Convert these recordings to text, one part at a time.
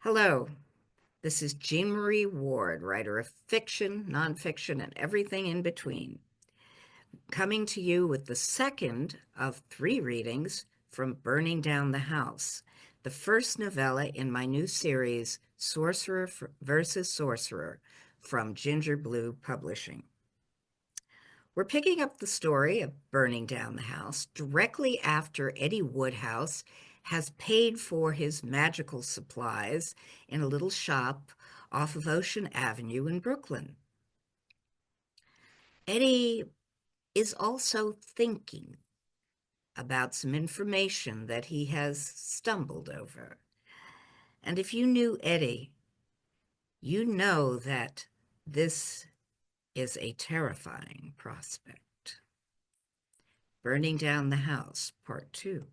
Hello, this is Jean Marie Ward, writer of fiction, nonfiction, and everything in between, coming to you with the second of three readings from Burning Down the House, the first novella in my new series, Sorcerer versus Sorcerer, from Ginger Blue Publishing. We're picking up the story of Burning Down the House directly after Eddie Woodhouse has paid for his magical supplies in a little shop off of Ocean Avenue in Brooklyn. Eddie is also thinking about some information that he has stumbled over. And if you knew Eddie, you know that this is a terrifying prospect. Burning Down the House, Part 2.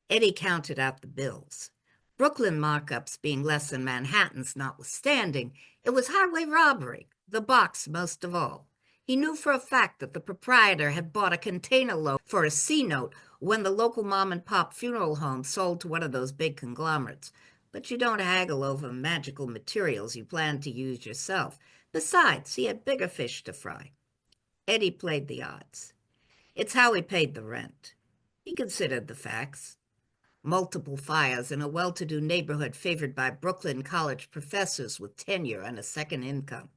Eddie counted out the bills. Brooklyn markups being less than Manhattan's notwithstanding, it was highway robbery, the box most of all. He knew for a fact that the proprietor had bought a container load for a C-note when the local mom-and-pop funeral home sold to one of those big conglomerates. But you don't haggle over magical materials you plan to use yourself. Besides, he had bigger fish to fry. Eddie played the odds. It's how he paid the rent. He considered the facts. Multiple fires in a well-to-do neighborhood favored by Brooklyn College professors with tenure and a second income.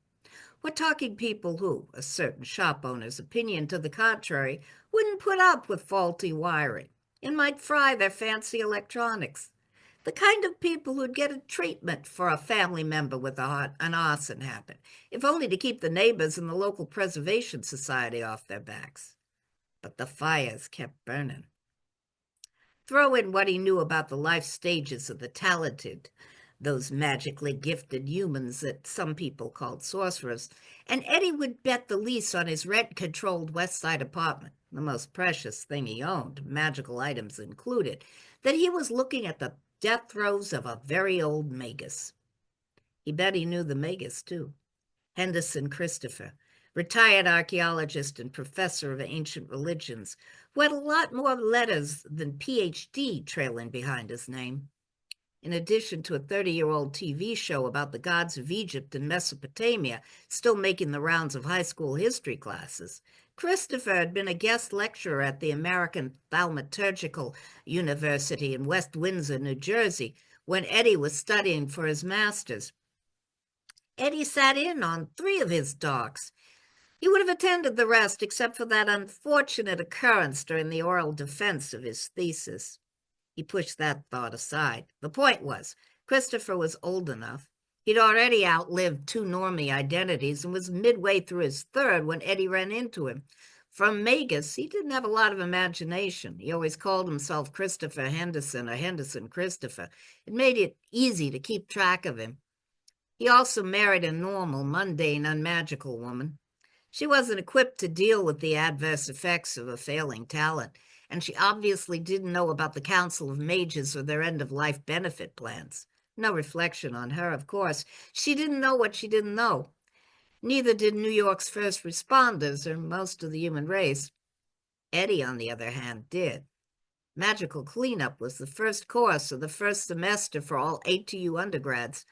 We're talking people who, a certain shop owner's opinion to the contrary, wouldn't put up with faulty wiring and might fry their fancy electronics. The kind of people who'd get a treatment for a family member with an arson habit, if only to keep the neighbors and the local preservation society off their backs. But the fires kept burning. Throw in what he knew about the life stages of the talented, those magically gifted humans that some people called sorcerers, and Eddie would bet the lease on his rent-controlled West Side apartment, the most precious thing he owned, magical items included, that he was looking at the death throes of a very old magus. He bet he knew the magus, too. Henderson Christopher, retired archaeologist and professor of ancient religions, who had a lot more letters than PhD trailing behind his name. In addition to a 30-year-old TV show about the gods of Egypt and Mesopotamia still making the rounds of high school history classes, Christopher had been a guest lecturer at the American Thaumaturgical University in West Windsor, New Jersey, when Eddie was studying for his master's. Eddie sat in on 3 of his talks. He would have attended the rest except for that unfortunate occurrence during the oral defense of his thesis. He pushed that thought aside. The point was, Christopher was old enough. He'd already outlived 2 normie identities and was midway through his third when Eddie ran into him. From Magus, he didn't have a lot of imagination. He always called himself Christopher Henderson or Henderson Christopher. It made it easy to keep track of him. He also married a normal, mundane, unmagical woman. She wasn't equipped to deal with the adverse effects of a failing talent, and she obviously didn't know about the Council of Mages or their end-of-life benefit plans. No reflection on her, of course. She didn't know what she didn't know. Neither did New York's first responders or most of the human race. Eddie, on the other hand, did. Magical cleanup was the first course of the first semester for all ATU undergrads.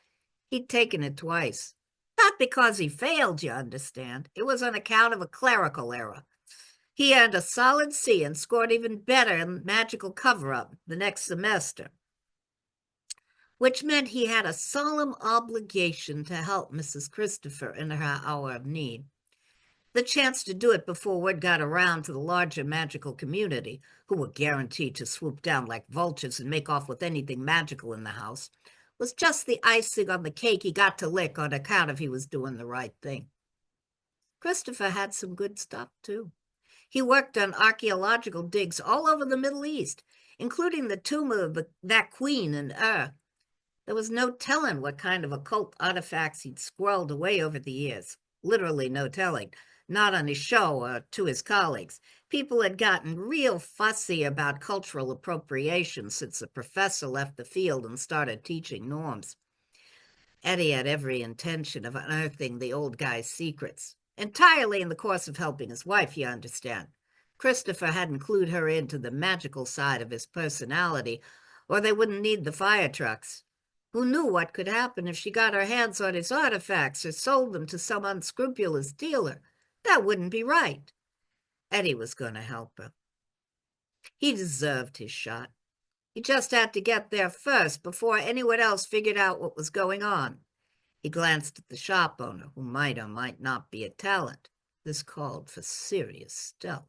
He'd taken it twice. Not because he failed, you understand. It was on account of a clerical error. He earned a solid C and scored even better in magical cover-up the next semester, which meant he had a solemn obligation to help Mrs. Christopher in her hour of need. The chance to do it before word got around to the larger magical community, who were guaranteed to swoop down like vultures and make off with anything magical in the house, was just the icing on the cake he got to lick on account of he was doing the right thing. Christopher had some good stuff, too. He worked on archaeological digs all over the Middle East, including the tomb of that queen in Ur. There was no telling what kind of occult artifacts he'd squirreled away over the years. Literally no telling. Not on his show or to his colleagues. People had gotten real fussy about cultural appropriation since the professor left the field and started teaching norms. Eddie had every intention of unearthing the old guy's secrets. Entirely in the course of helping his wife, you understand. Christopher hadn't clued her into the magical side of his personality, or they wouldn't need the fire trucks. Who knew what could happen if she got her hands on his artifacts or sold them to some unscrupulous dealer? That wouldn't be right. Eddie was going to help her. He deserved his shot. He just had to get there first before anyone else figured out what was going on. He glanced at the shop owner, who might or might not be a talent. This called for serious stealth.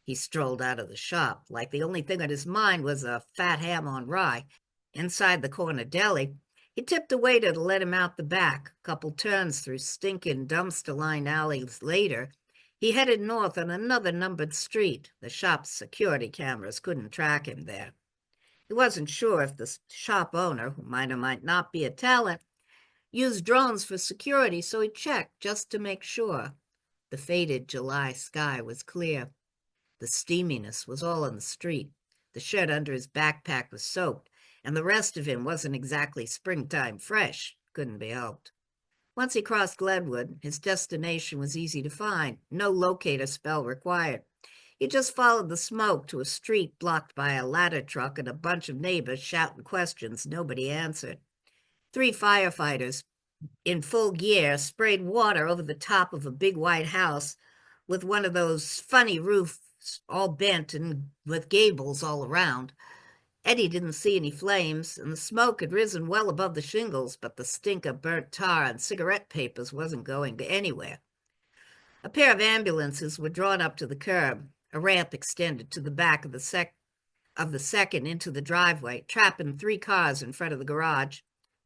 He strolled out of the shop like the only thing on his mind was a fat ham on rye. Inside the corner deli, he tipped a waiter to let him out the back. A couple turns through stinking dumpster-lined alleys later, he headed north on another numbered street. The shop's security cameras couldn't track him there. He wasn't sure if the shop owner, who might or might not be a talent, used drones for security, so he checked just to make sure. The faded July sky was clear. The steaminess was all on the street. The shirt under his backpack was soaked, and the rest of him wasn't exactly springtime fresh. Couldn't be helped. Once he crossed Glenwood, his destination was easy to find. No locator spell required. He just followed the smoke to a street blocked by a ladder truck and a bunch of neighbors shouting questions nobody answered. 3 firefighters in full gear sprayed water over the top of a big white house with one of those funny roofs all bent and with gables all around. Eddie didn't see any flames, and the smoke had risen well above the shingles, but the stink of burnt tar and cigarette papers wasn't going anywhere. A pair of ambulances were drawn up to the curb. A ramp extended to the back of the second into the driveway, trapping 3 cars in front of the garage.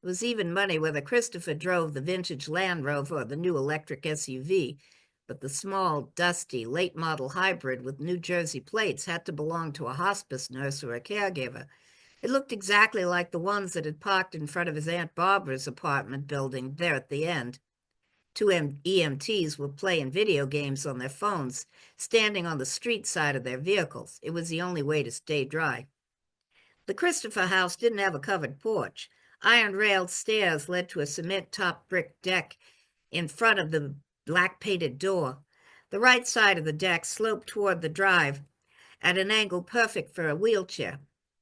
It was even money whether Christopher drove the vintage Land Rover or the new electric SUV, but the small, dusty, late-model hybrid with New Jersey plates had to belong to a hospice nurse or a caregiver. It looked exactly like the ones that had parked in front of his Aunt Barbara's apartment building there at the end. 2 EMTs were playing video games on their phones, standing on the street side of their vehicles. It was the only way to stay dry. The Christopher house didn't have a covered porch. Iron-railed stairs led to a cement-topped brick deck in front of the black-painted door. The right side of the deck sloped toward the drive at an angle perfect for a wheelchair.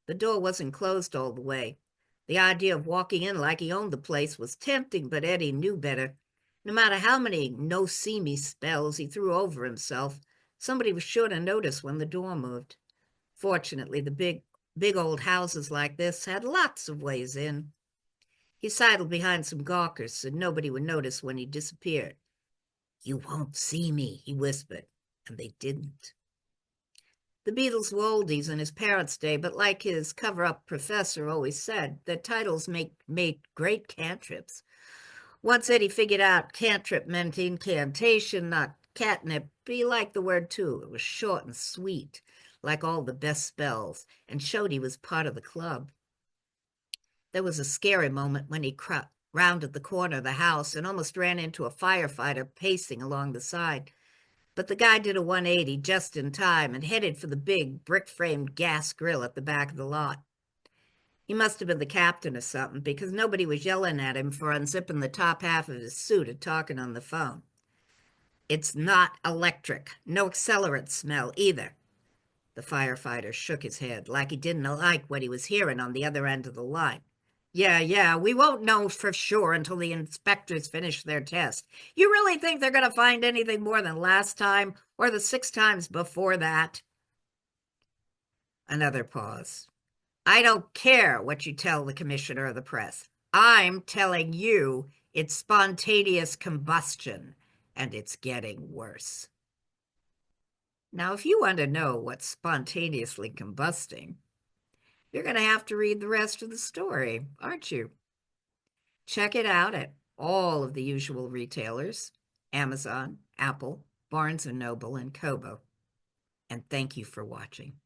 The door wasn't closed all the way. The idea of walking in like he owned the place was tempting, but Eddie knew better. No matter how many no-see-me spells he threw over himself, somebody was sure to notice when the door moved. Fortunately, the big old houses like this had lots of ways in. He sidled behind some gawkers so nobody would notice when he disappeared. "You won't see me," he whispered, and they didn't. The Beatles were oldies in his parents' day, but like his cover-up professor always said, their titles made great cantrips. Once Eddie figured out cantrip meant incantation, not catnip, but he liked the word too. It was short and sweet, like all the best spells, and showed he was part of the club. There was a scary moment when he rounded the corner of the house and almost ran into a firefighter pacing along the side. But the guy did a 180 just in time and headed for the big brick-framed gas grill at the back of the lot. He must have been the captain or something, because nobody was yelling at him for unzipping the top half of his suit and talking on the phone. "It's not electric. No accelerant smell either." The firefighter shook his head like he didn't like what he was hearing on the other end of the line. Yeah, we won't know for sure until the inspectors finish their test. You really think they're going to find anything more than last time or the 6 times before that?" Another pause. "I don't care what you tell the commissioner of the press. I'm telling you it's spontaneous combustion, and it's getting worse." Now, if you want to know what's spontaneously combusting, you're going to have to read the rest of the story, aren't you? Check it out at all of the usual retailers: Amazon, Apple, Barnes & Noble, and Kobo. And thank you for watching.